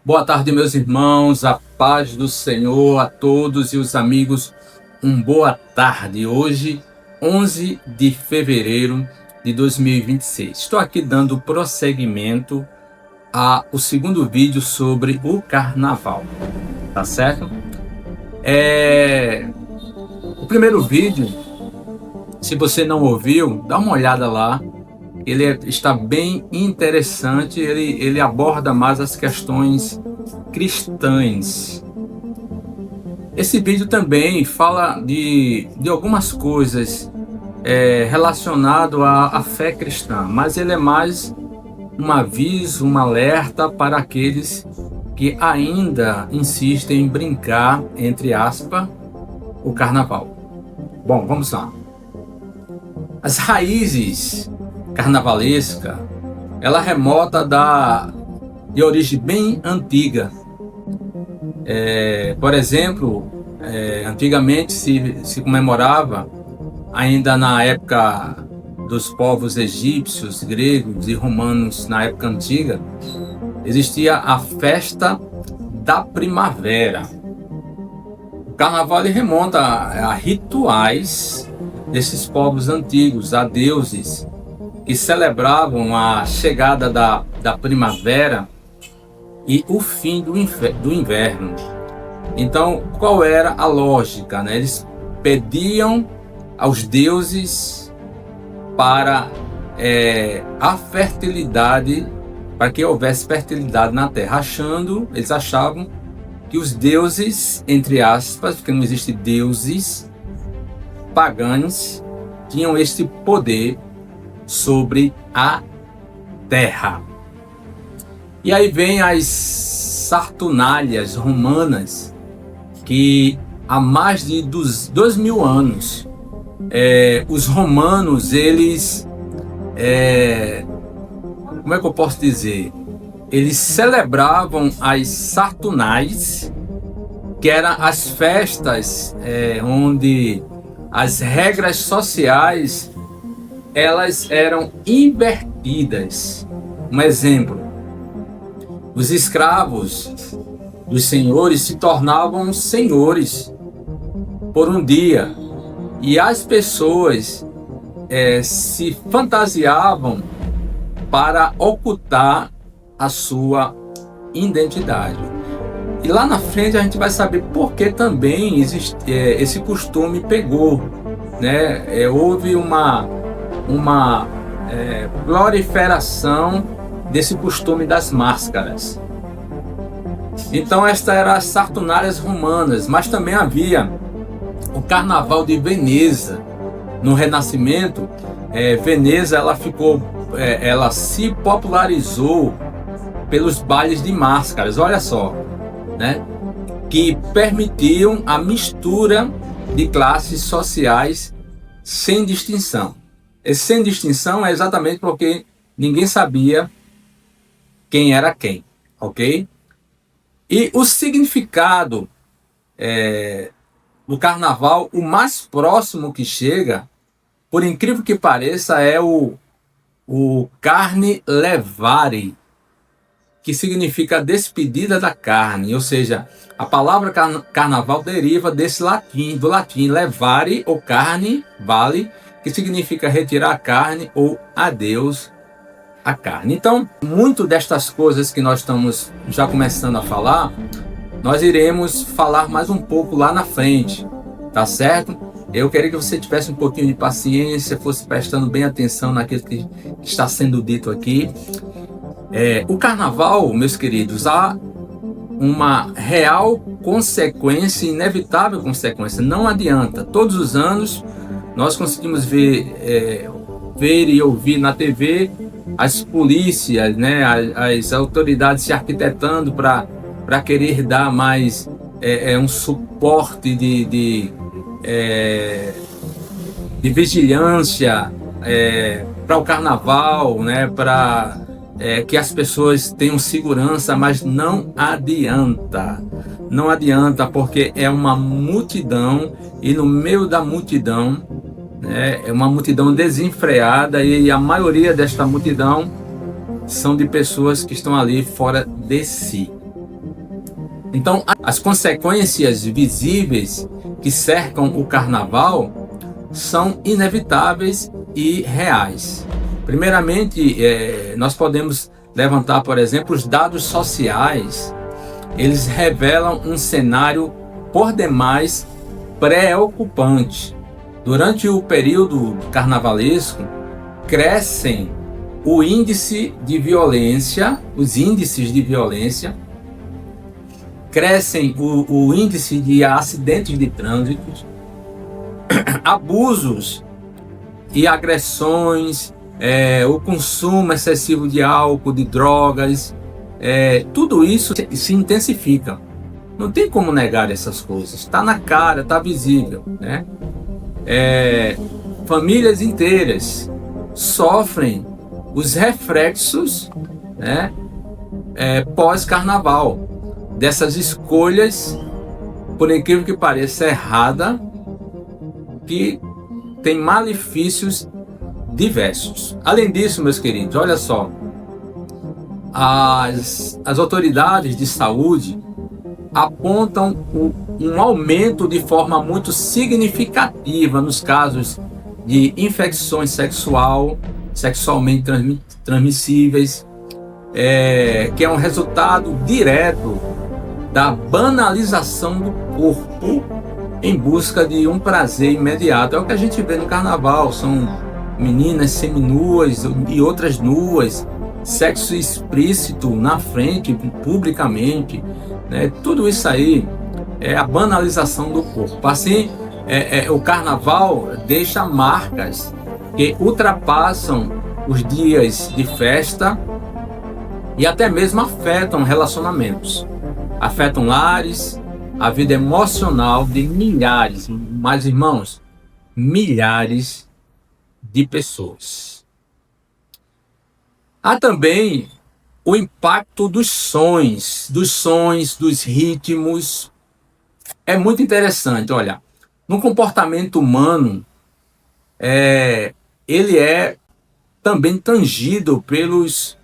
Boa tarde, meus irmãos, a paz do Senhor a todos e os amigos, boa tarde. Hoje, 11 de fevereiro de 2026. Estou aqui dando prosseguimento ao segundo vídeo sobre o carnaval, tá certo? O primeiro vídeo, se você não ouviu, dá uma olhada lá. Ele está bem interessante, ele aborda mais as questões cristãs. Esse vídeo também fala de algumas coisas relacionadas à fé cristã, mas ele é mais um aviso, um alerta para aqueles que ainda insistem em brincar, entre aspas, o carnaval. Bom, vamos lá. As raízes carnavalesca, ela remota de origem bem antiga. Por exemplo, antigamente se comemorava, ainda na época dos povos egípcios, gregos e romanos, na época antiga, existia a festa da primavera. O carnaval ele remonta a rituais desses povos antigos, a deuses que celebravam a chegada da primavera e o fim do inverno. Então, qual era a lógica, né? Eles pediam aos deuses para a fertilidade, para que houvesse fertilidade na terra, eles achavam que os deuses, entre aspas, porque não existem deuses pagãos, tinham este poder sobre a terra. E aí vem as Saturnalias romanas, que há mais de 2000 anos, os romanos, eles, como é que eu posso dizer? Eles celebravam as Saturnais, que eram as festas onde as regras sociais elas eram invertidas. Um exemplo: os escravos dos senhores se tornavam senhores por um dia, e as pessoas se fantasiavam para ocultar a sua identidade. E lá na frente a gente vai saber por que também esse costume pegou, né? Houve uma proliferação desse costume das máscaras. Então esta era as Saturnálias romanas, mas também havia o Carnaval de Veneza. No Renascimento, Veneza ela se popularizou pelos bailes de máscaras, olha só, né? Que permitiam a mistura de classes sociais sem distinção. Esse sem distinção é exatamente porque ninguém sabia quem era quem, ok? E o significado do carnaval, o mais próximo que chega, por incrível que pareça, é o carne levare, que significa despedida da carne, ou seja, a palavra carnaval deriva do latim levare ou carne, vale, que significa retirar a carne ou adeus à carne. Então, muito destas coisas que nós estamos já começando a falar, nós iremos falar mais um pouco lá na frente, tá certo? Eu queria que você tivesse um pouquinho de paciência, fosse prestando bem atenção naquilo que está sendo dito aqui. O carnaval, meus queridos, há uma real consequência, inevitável consequência. Não adianta. Todos os anos nós conseguimos ver e ouvir na TV as polícias, né, as autoridades se arquitetando para querer dar mais um suporte de vigilância para o carnaval, né, para que as pessoas tenham segurança, mas não adianta. Não adianta, porque é uma multidão, e no meio da multidão, né, é uma multidão desenfreada, e a maioria desta multidão são de pessoas que estão ali fora de si. Então, as consequências visíveis que cercam o carnaval são inevitáveis e reais. Primeiramente, nós podemos levantar, por exemplo, os dados sociais. Eles revelam um cenário por demais preocupante. Durante o período carnavalesco, crescem o índice de violência, os índices de violência, crescem o índice de acidentes de trânsito, abusos e agressões, o consumo excessivo de álcool, de drogas, tudo isso se intensifica. Não tem como negar essas coisas. Está na cara, está visível, né? Famílias inteiras sofrem os reflexos, né, pós-carnaval, dessas escolhas, por incrível que pareça, errada, que tem malefícios diversos. Além disso, meus queridos, olha só, as autoridades de saúde apontam um aumento de forma muito significativa nos casos de infecções sexualmente transmissíveis, que é um resultado direto da banalização do corpo em busca de um prazer imediato. É o que a gente vê no carnaval, são meninas seminuas e outras nuas, sexo explícito na frente, publicamente, né? Tudo isso aí é a banalização do corpo. Assim, o carnaval deixa marcas que ultrapassam os dias de festa e até mesmo afetam relacionamentos, afetam lares, a vida emocional de milhares, mas irmãos, milhares de pessoas. Há também o impacto dos sons, dos ritmos. É muito interessante, olha, no comportamento humano, ele é também tangido pelos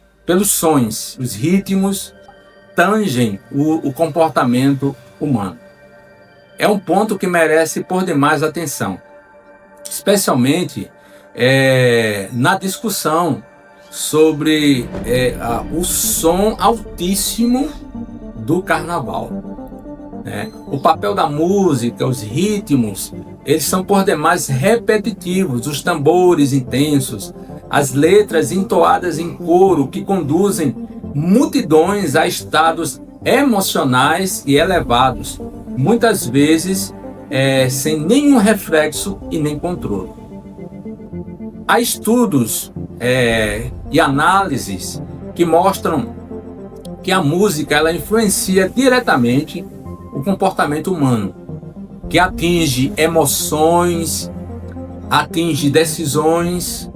sons, os ritmos tangem o comportamento humano. É um ponto que merece por demais atenção, especialmente na discussão sobre o som altíssimo do carnaval. O papel da música, os ritmos, eles são por demais repetitivos, os tambores intensos, as letras entoadas em coro que conduzem multidões a estados emocionais e elevados, muitas vezes sem nenhum reflexo e nem controle. Há estudos e análises que mostram que a música ela influencia diretamente o comportamento humano, que atinge emoções, atinge decisões,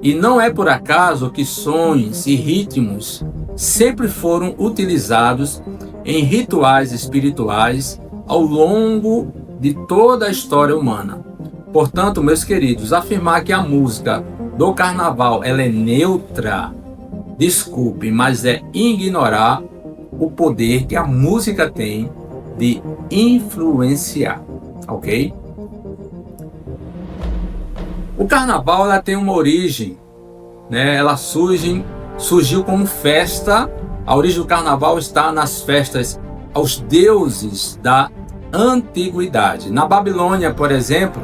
e não é por acaso que sons e ritmos sempre foram utilizados em rituais espirituais ao longo de toda a história humana. Portanto, meus queridos, afirmar que a música do carnaval ela é neutra, desculpe, mas é ignorar o poder que a música tem de influenciar, ok? O carnaval ela tem uma origem, né? Ela surgiu como festa. A origem do carnaval está nas festas aos deuses da antiguidade. Na Babilônia, por exemplo,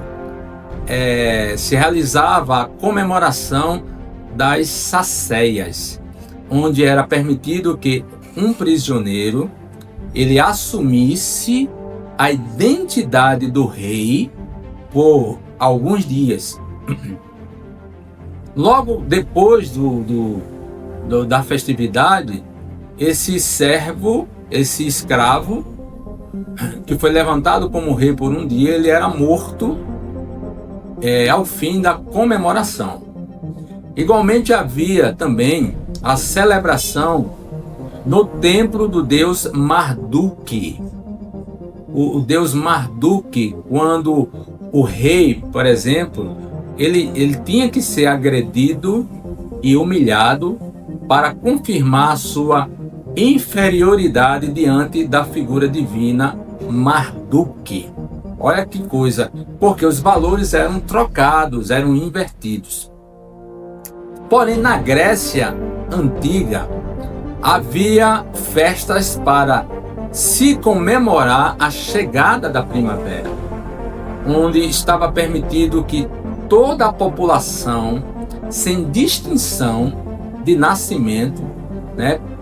se realizava a comemoração das sacéias, onde era permitido que um prisioneiro ele assumisse a identidade do rei por alguns dias. Logo depois da festividade, esse servo, esse escravo, que foi levantado como rei por um dia, ele era morto ao fim da comemoração. Igualmente havia também a celebração no templo do deus Marduk. O deus Marduk, quando o rei, por exemplo, ele tinha que ser agredido e humilhado para confirmar a sua inferioridade diante da figura divina Marduk. Olha que coisa, porque os valores eram trocados, eram invertidos. Porém, na Grécia antiga, havia festas para se comemorar a chegada da primavera, onde estava permitido que toda a população, sem distinção de nascimento,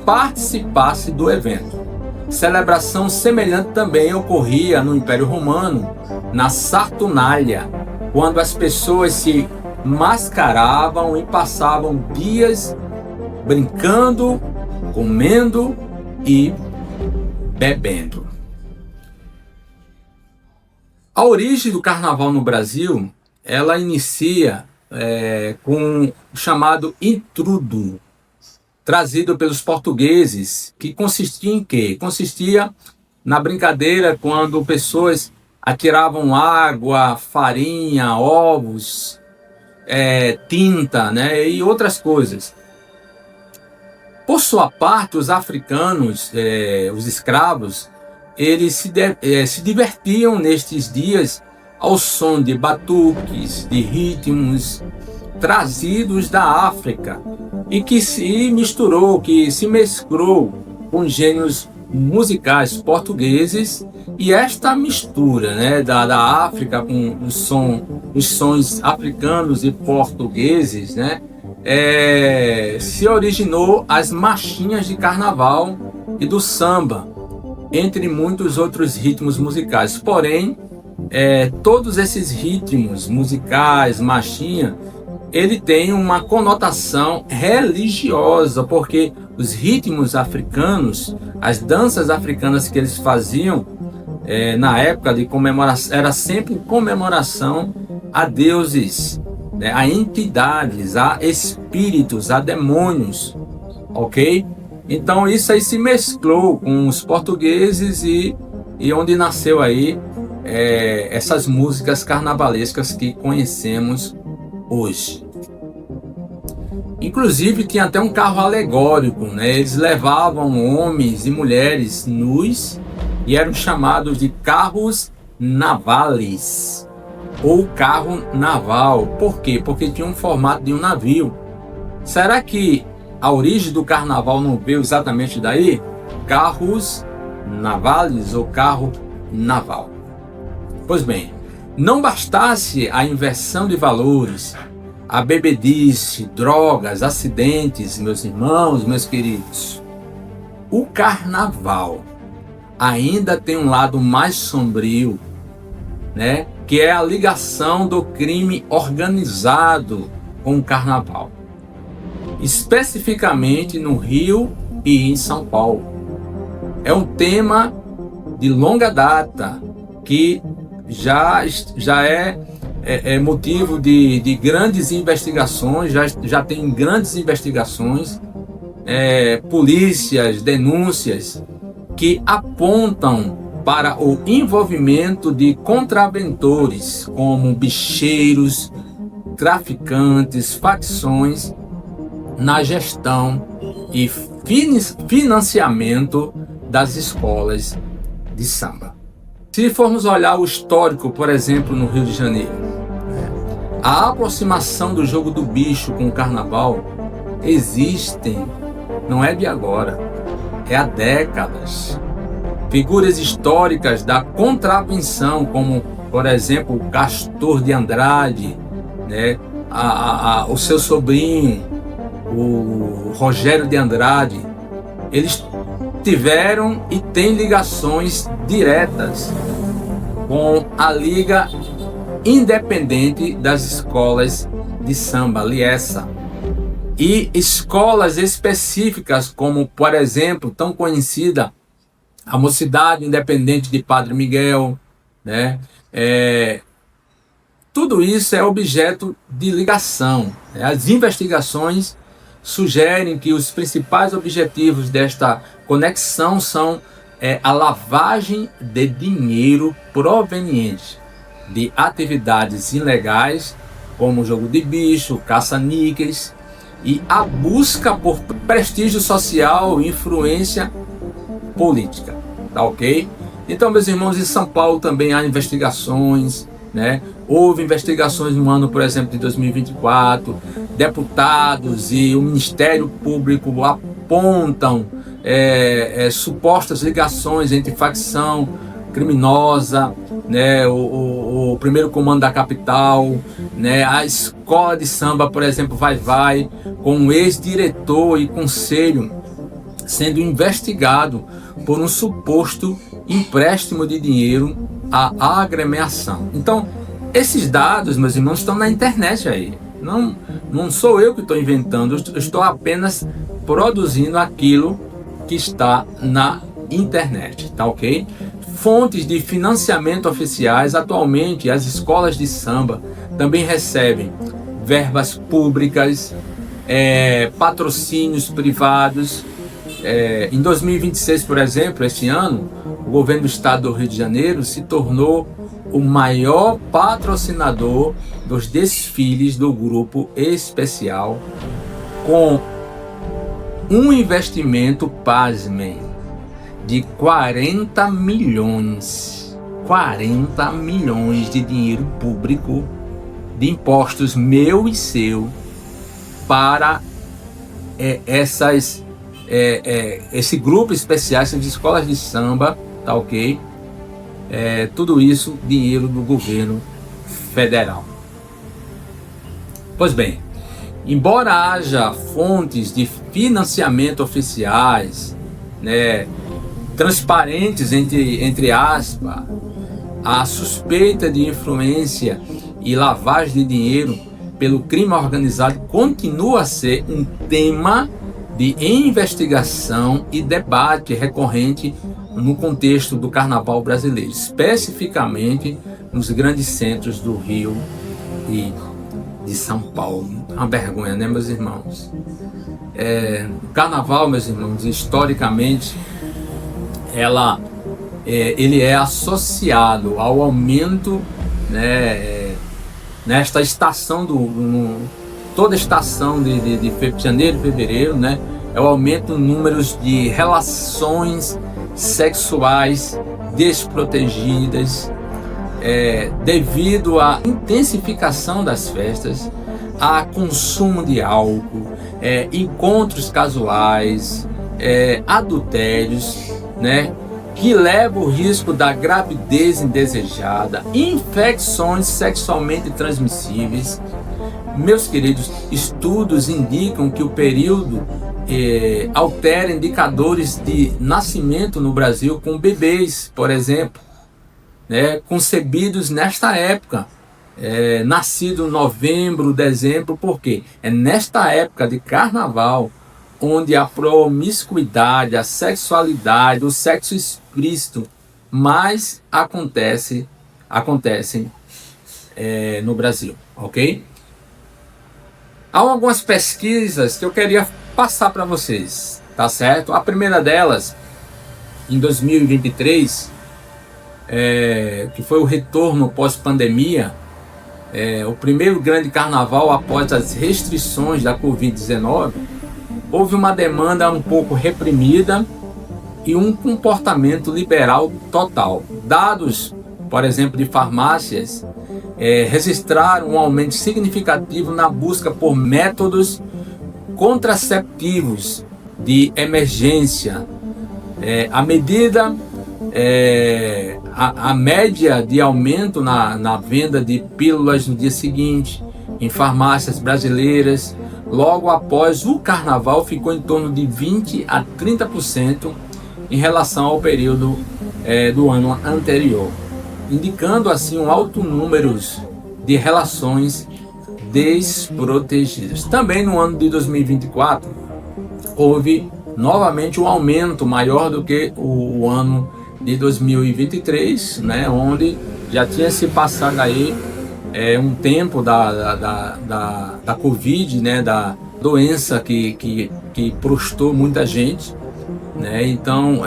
participasse do evento. Celebração semelhante também ocorria no Império Romano, na Saturnália, quando as pessoas se mascaravam e passavam dias brincando, comendo e bebendo. A origem do carnaval no Brasil, ela inicia com o chamado intrudo, trazido pelos portugueses, que consistia em quê? Consistia na brincadeira quando pessoas atiravam água, farinha, ovos, tinta, e outras coisas. Por sua parte, os africanos, os escravos, eles se divertiam nestes dias ao som de batuques, de ritmos trazidos da África e que se mesclou com gêneros musicais portugueses, e esta mistura da África com os sons africanos e portugueses, se originou as marchinhas de carnaval e do samba, entre muitos outros ritmos musicais. Porém, todos esses ritmos musicais, marchinha, ele tem uma conotação religiosa, porque os ritmos africanos, as danças africanas que eles faziam na época de comemoração, era sempre comemoração a deuses, a entidades, a espíritos, a demônios, ok? Então isso aí se mesclou com os portugueses e onde nasceu aí essas músicas carnavalescas que conhecemos hoje. Inclusive tinha até um carro alegórico, eles levavam homens e mulheres nus e eram chamados de carros navales ou carro naval. Por quê? Porque tinha um formato de um navio. Será que a origem do carnaval não veio exatamente daí? Carros navales ou carro naval. Pois bem, não bastasse a inversão de valores, a bebedice, drogas, acidentes, meus irmãos, meus queridos. O carnaval ainda tem um lado mais sombrio, que é a ligação do crime organizado com o carnaval, especificamente no Rio e em São Paulo. É um tema de longa data que já é motivo de grandes investigações, já tem grandes investigações, polícias, denúncias que apontam para o envolvimento de contraventores como bicheiros, traficantes, facções na gestão e financiamento das escolas de samba. Se formos olhar o histórico, por exemplo, no Rio de Janeiro, a aproximação do jogo do bicho com o carnaval existem, não é de agora, é há décadas. Figuras históricas da contravenção, como, por exemplo, o Castor de Andrade, o seu sobrinho, o Rogério de Andrade, eles tiveram e têm ligações diretas com a Liga Independente das Escolas de Samba, Liessa, e escolas específicas como, por exemplo, tão conhecida a Mocidade Independente de Padre Miguel, tudo isso é objeto de ligação. As investigações sugerem que os principais objetivos desta conexão são a lavagem de dinheiro proveniente de atividades ilegais, como jogo de bicho, caça-níqueis, e a busca por prestígio social e influência política, tá ok? Então, meus irmãos, em São Paulo também há investigações, né? Houve investigações no ano, por exemplo, de 2024, deputados e o Ministério Público apontam supostas ligações entre facção criminosa, né, o primeiro comando da capital, né, a escola de samba, por exemplo, Vai, com um ex-diretor e conselho sendo investigado por um suposto empréstimo de dinheiro à agremiação. Então, esses dados, meus irmãos, estão na internet aí. Não sou eu que estou inventando, eu estou apenas produzindo aquilo que está na internet, tá ok? Fontes de financiamento oficiais. Atualmente, as escolas de samba também recebem verbas públicas, patrocínios privados. Em 2026, por exemplo, este ano, o governo do estado do Rio de Janeiro se tornou o maior patrocinador dos desfiles do grupo especial, com um investimento, pasmem, de 40 milhões de dinheiro público, de impostos meu e seu, para esse grupo especial, essas escolas de samba, tá ok? Tudo isso dinheiro do governo federal. Pois bem, embora haja fontes de financiamento oficiais, né, transparentes, entre aspas, a suspeita de influência e lavagem de dinheiro pelo crime organizado continua a ser um tema de investigação e debate recorrente no contexto do carnaval brasileiro, especificamente nos grandes centros do Rio e de São Paulo. Uma vergonha, né, meus irmãos? O carnaval, meus irmãos, historicamente, ele é associado ao aumento, né, nesta estação toda estação de janeiro e fevereiro, né, é o aumento no número de relações sexuais desprotegidas, devido à intensificação das festas, a consumo de álcool, encontros casuais, adultérios, né, que leva o risco da gravidez indesejada, infecções sexualmente transmissíveis. Meus queridos, estudos indicam que o período altera indicadores de nascimento no Brasil com bebês, por exemplo, né, concebidos nesta época, nascido em novembro, dezembro. Por quê? É nesta época de carnaval onde a promiscuidade, a sexualidade, o sexo explícito mais acontecem no Brasil, ok? Há algumas pesquisas que eu queria passar para vocês, tá certo? A primeira delas, em 2023, que foi o retorno pós-pandemia, o primeiro grande carnaval após as restrições da Covid-19, houve uma demanda um pouco reprimida e um comportamento liberal total. Dados, por exemplo, de farmácias, registraram um aumento significativo na busca por métodos contraceptivos de emergência. A média de aumento na venda de pílulas no dia seguinte em farmácias brasileiras, logo após o carnaval, ficou em torno de 20% a 30% em relação ao período do ano anterior, indicando assim um alto número de relações desprotegidas. Também no ano de 2024 houve novamente um aumento maior do que o ano de 2023, né, onde já tinha se passado aí um tempo da Covid, né, da doença que prostrou muita gente, né? Então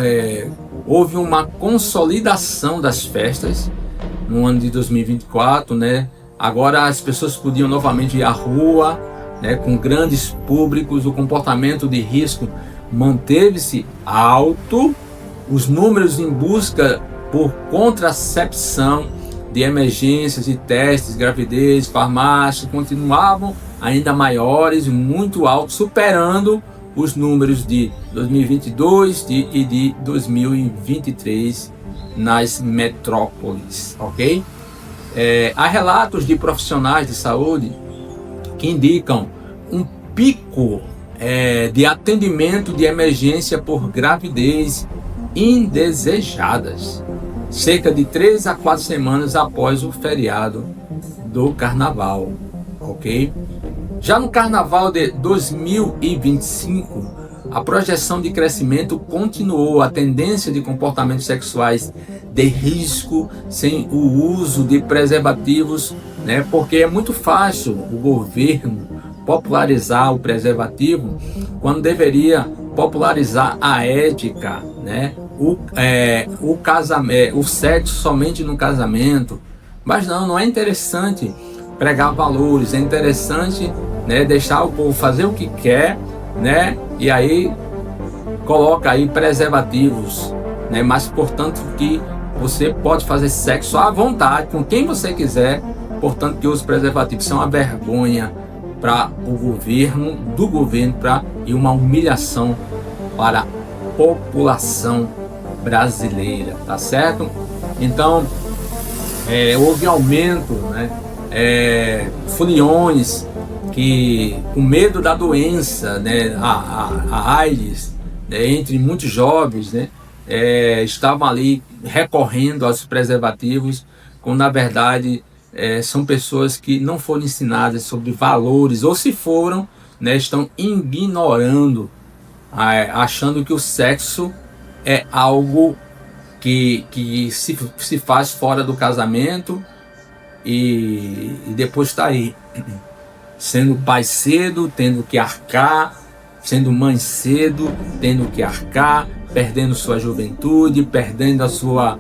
houve uma consolidação das festas no ano de 2024, né? Agora as pessoas podiam novamente ir à rua, né, com grandes públicos, o comportamento de risco manteve-se alto, os números em busca por contracepção de emergências e testes, gravidez, farmácia, continuavam ainda maiores, muito altos, superando os números de 2022 e de 2023 nas metrópoles, ok? Há relatos de profissionais de saúde que indicam um pico de atendimento de emergência por gravidez indesejadas, cerca de 3 a 4 semanas após o feriado do carnaval, ok? Já no carnaval de 2025, a projeção de crescimento continuou. A tendência de comportamentos sexuais de risco sem o uso de preservativos, né? Porque é muito fácil o governo popularizar o preservativo quando deveria popularizar a ética, né? O casamento, o sexo somente no casamento. Mas não é interessante pregar valores, é interessante, né, deixar o povo fazer o que quer, né? E aí coloca aí preservativos, né? Mas portanto que você pode fazer sexo à vontade com quem você quiser, portanto que os preservativos são uma vergonha para o governo, e uma humilhação para a população brasileira, tá certo? Então houve aumento, né? Foliões que, com medo da doença, né, a AIDS, né, entre muitos jovens, né, estavam ali recorrendo aos preservativos, quando na verdade são pessoas que não foram ensinadas sobre valores, ou se foram, né, estão ignorando, achando que o sexo é algo que se faz fora do casamento, e depois está aí, sendo pai cedo, tendo que arcar, sendo mãe cedo, tendo que arcar, perdendo sua juventude, perdendo a sua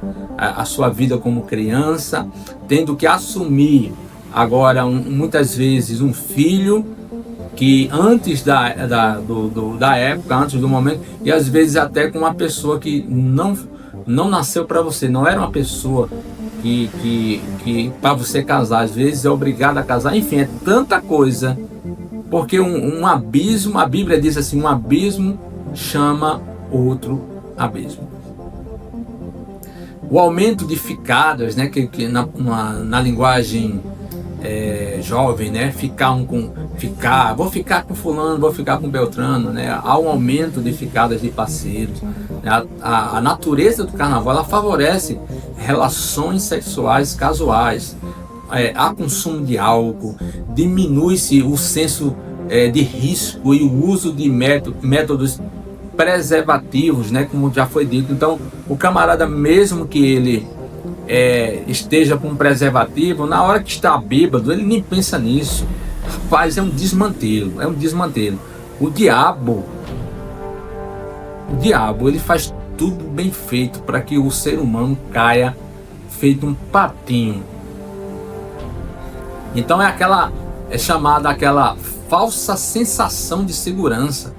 vida como criança, tendo que assumir agora muitas vezes um filho que antes da época, antes do momento, e às vezes até com uma pessoa que não nasceu para você, não era uma pessoa que para você casar, às vezes é obrigado a casar, enfim, é tanta coisa, porque um abismo, a Bíblia diz assim, um abismo chama outro abismo. O aumento de ficadas, né, que na linguagem jovem, né, vou ficar com fulano, vou ficar com Beltrano, né, há um aumento de ficadas de parceiros. A natureza do carnaval, ela favorece relações sexuais casuais, há consumo de álcool, diminui-se o senso de risco e o uso de métodos preservativos, né, como já foi dito. Então o camarada, mesmo que ele esteja com um preservativo, na hora que está bêbado, ele nem pensa nisso. Rapaz, é um desmantelo. O diabo, ele faz tudo bem feito para que o ser humano caia feito um patinho. Então é chamada aquela falsa sensação de segurança.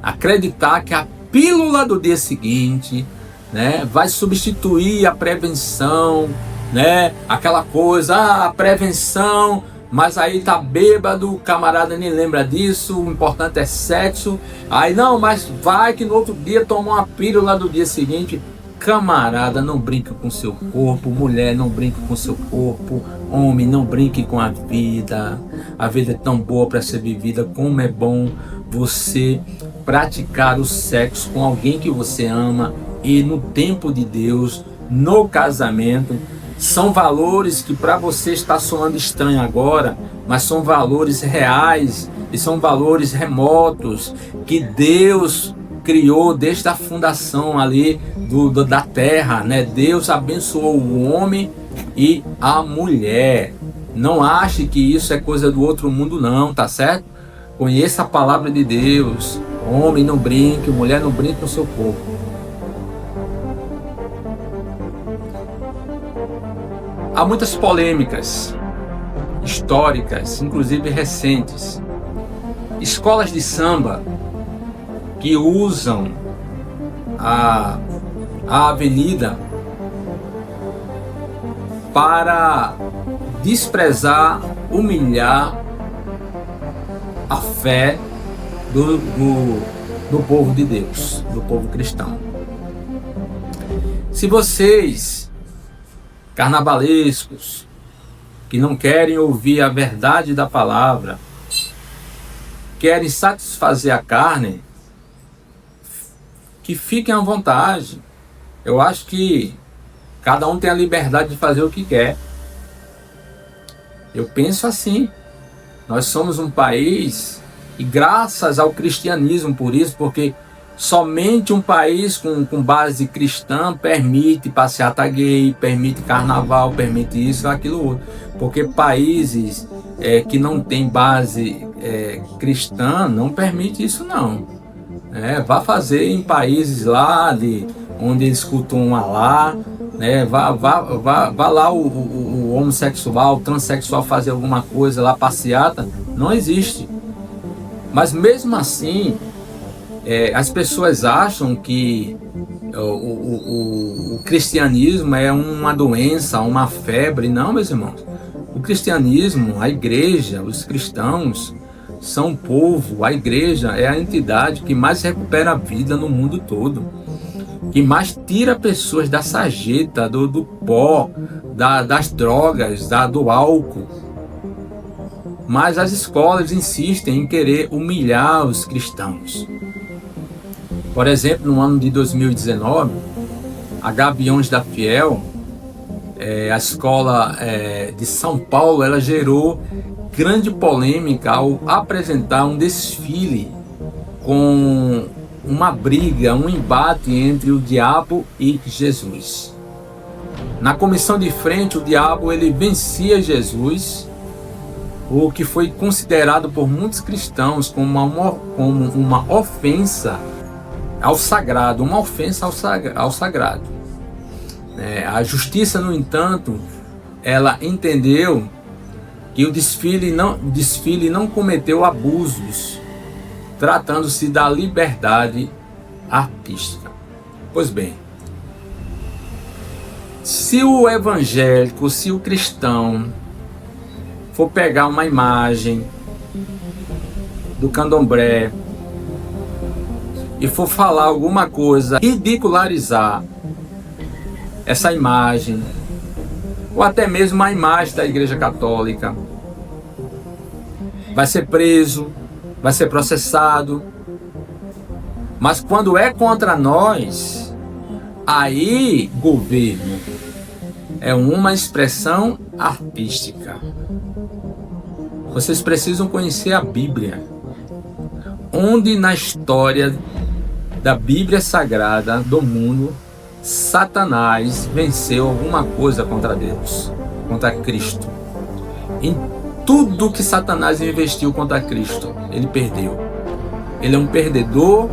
Acreditar que a pílula do dia seguinte, né, vai substituir a prevenção, né? Aquela coisa, a prevenção, mas aí tá bêbado, o camarada nem lembra disso, o importante é sexo. Aí não, mas vai que no outro dia toma uma pílula do dia seguinte. Camarada, não brinca com seu corpo, mulher, não brinca com seu corpo, homem, não brinque com a vida. A vida é tão boa para ser vivida, como é bom você praticar o sexo com alguém que você ama, e no tempo de Deus, no casamento. São valores que para você está soando estranho agora, mas são valores reais e são valores remotos que Deus criou desde a fundação ali da terra, né? Deus abençoou o homem e a mulher. Não ache que isso é coisa do outro mundo, não, tá certo? Conheça a palavra de Deus. Homem, não brinque, mulher, não brinque com o seu corpo. Há muitas polêmicas históricas, inclusive recentes, escolas de samba que usam a avenida para desprezar, humilhar a fé do povo de Deus, do povo cristão. Se vocês, carnavalescos, que não querem ouvir a verdade da palavra, querem satisfazer a carne, que fiquem à vontade. Eu acho que cada um tem a liberdade de fazer o que quer. Eu penso assim. Nós somos um país, e graças ao cristianismo por isso, porque somente um país com base cristã permite passeata gay, permite carnaval, permite isso, aquilo outro. Porque países que não têm base cristã não permite isso não. Vá fazer em países lá onde eles cultuam Alá, vá lá o homossexual, o transexual fazer alguma coisa lá, passeata, não existe. Mas mesmo assim, as pessoas acham que o cristianismo é uma doença, uma febre. Não, meus irmãos. O cristianismo, a igreja, os cristãos são o povo. A igreja é a entidade que mais recupera a vida no mundo todo, que mais tira pessoas da sarjeta, do pó, das drogas, do álcool. Mas as escolas insistem em querer humilhar os cristãos. Por exemplo, no ano de 2019, a Gaviões da Fiel, a escola de São Paulo, ela gerou grande polêmica ao apresentar um desfile com uma briga, um embate entre o diabo e Jesus. Na comissão de frente, o diabo ele vencia Jesus, o que foi considerado por muitos cristãos como uma ofensa ao sagrado, uma ofensa ao sagrado. A justiça, no entanto, ela entendeu que o desfile não cometeu abusos, tratando-se da liberdade artística. Pois bem, se o evangélico, se o cristão for pegar uma imagem do candomblé e for falar alguma coisa, ridicularizar essa imagem, ou até mesmo a imagem da Igreja Católica, vai ser preso, vai ser processado. Mas quando é contra nós, aí governo é uma expressão artística. Vocês precisam conhecer a Bíblia. Onde na história da Bíblia Sagrada do mundo Satanás venceu alguma coisa contra Deus, contra Cristo? Em tudo que Satanás investiu contra Cristo, ele perdeu. Ele é um perdedor,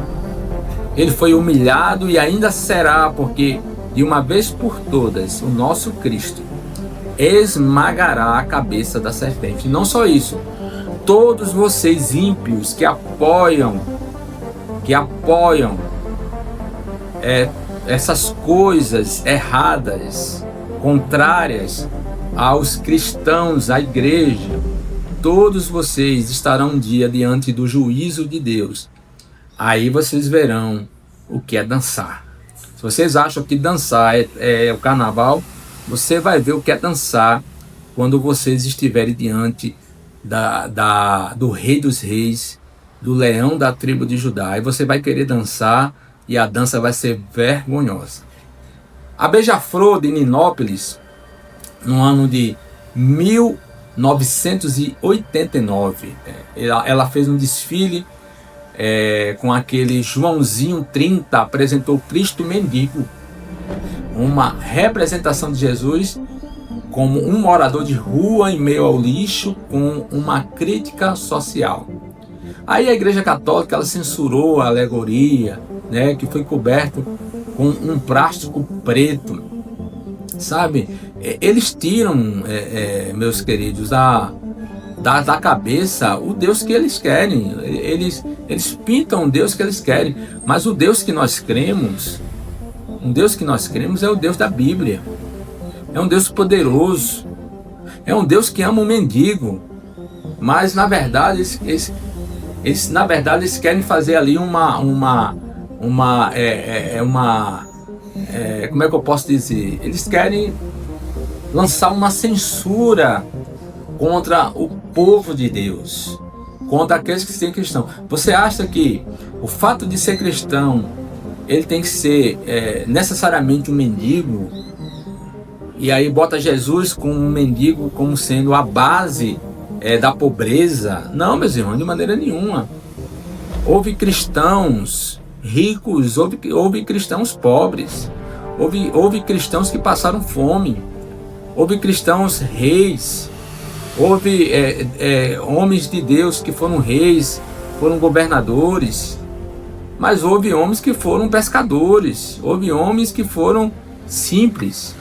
ele foi humilhado e ainda será, porque de uma vez por todas o nosso Cristo esmagará a cabeça da serpente. E não só isso, todos vocês ímpios que apoiam essas coisas erradas, contrárias aos cristãos, à igreja, todos vocês estarão um dia diante do juízo de Deus. Aí vocês verão o que é dançar. Se vocês acham que dançar é o carnaval, você vai ver o que é dançar quando vocês estiverem diante do Rei dos Reis, do leão da tribo de Judá. Aí você vai querer dançar e a dança vai ser vergonhosa. A Beija-Flor de Ninópolis, no ano de 1989, ela fez um desfile com aquele Joãozinho 30, apresentou Cristo Mendigo, uma representação de Jesus como um morador de rua em meio ao lixo, com uma crítica social. Aí a Igreja Católica ela censurou a alegoria, que foi coberto com um plástico preto, sabe? Eles tiram, meus queridos, da cabeça o Deus que eles querem. Eles pintam o Deus que eles querem. Mas o Deus que nós cremos, é o Deus da Bíblia. É um Deus poderoso. É um Deus que ama o mendigo. Mas na verdade, eles querem fazer ali como é que eu posso dizer? Eles querem lançar uma censura contra o povo de Deus, contra aqueles que se dizem cristãos. Você acha que o fato de ser cristão, ele tem que ser necessariamente um mendigo? E aí bota Jesus como um mendigo como sendo a base da pobreza? Não, meus irmãos, de maneira nenhuma. Houve cristãos ricos, houve cristãos pobres, houve cristãos que passaram fome, houve cristãos reis, houve homens de Deus que foram reis, foram governadores, mas houve homens que foram pescadores, houve homens que foram simples.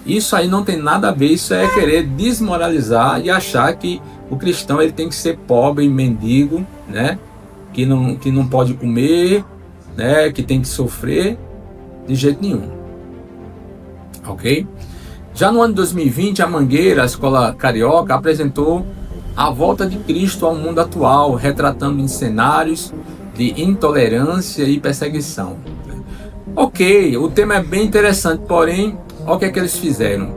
Isso aí não tem nada a ver, isso é querer desmoralizar e achar que o cristão ele tem que ser pobre e mendigo, né? Que não pode comer, né? Que tem que sofrer, de jeito nenhum. Ok? Já no ano de 2020, a Mangueira, a escola carioca, apresentou a volta de Cristo ao mundo atual, retratando em cenários de intolerância e perseguição. Ok, o tema é bem interessante, porém, olha o que é que eles fizeram.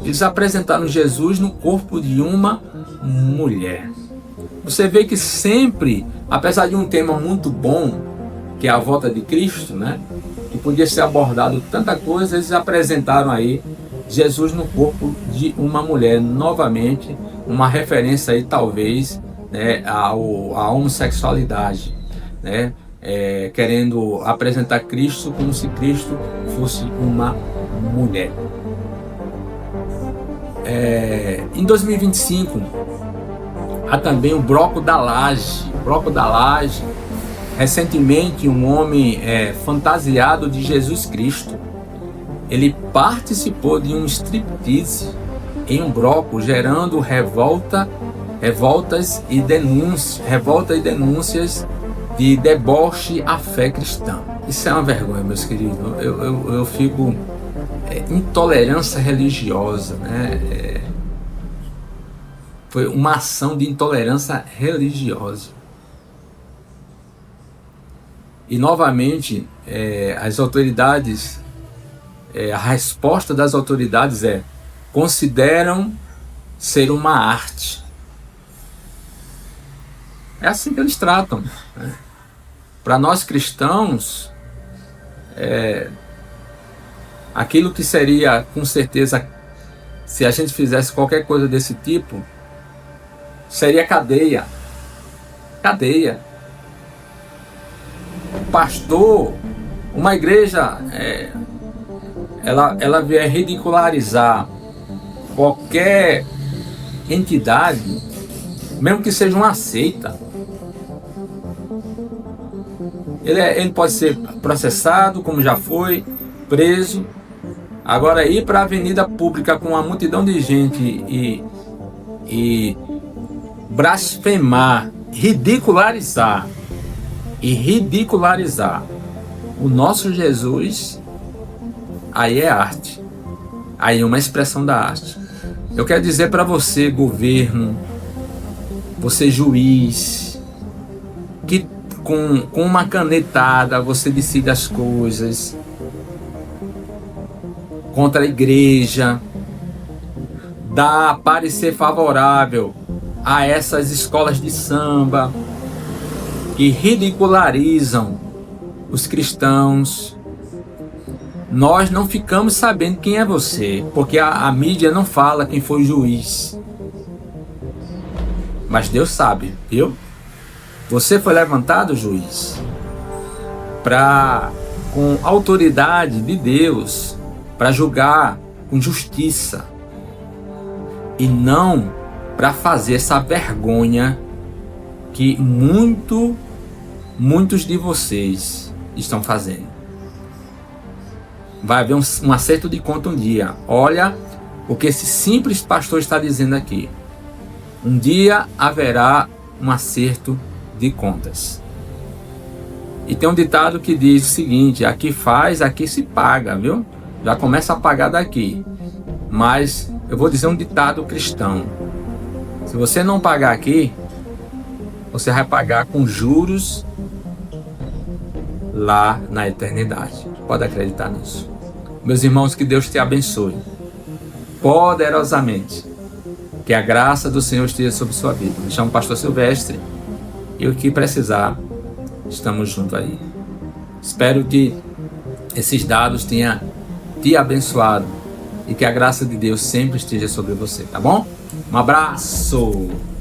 Eles apresentaram Jesus no corpo de uma mulher. Você vê que sempre, apesar de um tema muito bom, que é a volta de Cristo, né? Que podia ser abordado tanta coisa, eles apresentaram aí Jesus no corpo de uma mulher, novamente, uma referência aí talvez, né, à homossexualidade, né? Querendo apresentar Cristo como se Cristo fosse uma mulher. Em 2025 há também o Bloco da Laje. Recentemente um homem fantasiado de Jesus Cristo, ele participou de um striptease em um bloco, gerando revoltas e denúncias de deboche à fé cristã. Isso é uma vergonha, meus queridos. Eu fico... intolerância religiosa, né? Foi uma ação de intolerância religiosa. E novamente, as autoridades, a resposta das autoridades consideram ser uma arte. É assim que eles tratam, né? Para nós cristãos, aquilo que seria, com certeza, se a gente fizesse qualquer coisa desse tipo, seria cadeia. Cadeia. Pastor, uma igreja, ela vier ridicularizar qualquer entidade, mesmo que seja uma seita, ele pode ser processado, como já foi, preso. Agora, ir para a avenida pública com uma multidão de gente e blasfemar, ridicularizar o nosso Jesus, aí é arte. Aí é uma expressão da arte. Eu quero dizer para você, governo, você juiz, que com uma canetada você decide as coisas contra a igreja, dá parecer favorável a essas escolas de samba que ridicularizam os cristãos. Nós não ficamos sabendo quem é você, porque a mídia não fala quem foi o juiz. Mas Deus sabe, viu? Você foi levantado, juiz, com autoridade de Deus, para julgar com justiça, e não para fazer essa vergonha que muitos de vocês estão fazendo. Vai haver um acerto de conta um dia. Olha o que esse simples pastor está dizendo aqui. Um dia haverá um acerto de contas. E tem um ditado que diz o seguinte: aqui faz, aqui se paga, viu? Já começa a pagar daqui. Mas eu vou dizer um ditado cristão: se você não pagar aqui, você vai pagar com juros lá na eternidade. Pode acreditar nisso. Meus irmãos, que Deus te abençoe poderosamente. Que a graça do Senhor esteja sobre sua vida. Me chamo Pastor Silvestre e o que precisar, estamos juntos aí. Espero que esses dados tenham te abençoado e que a graça de Deus sempre esteja sobre você, tá bom? Um abraço!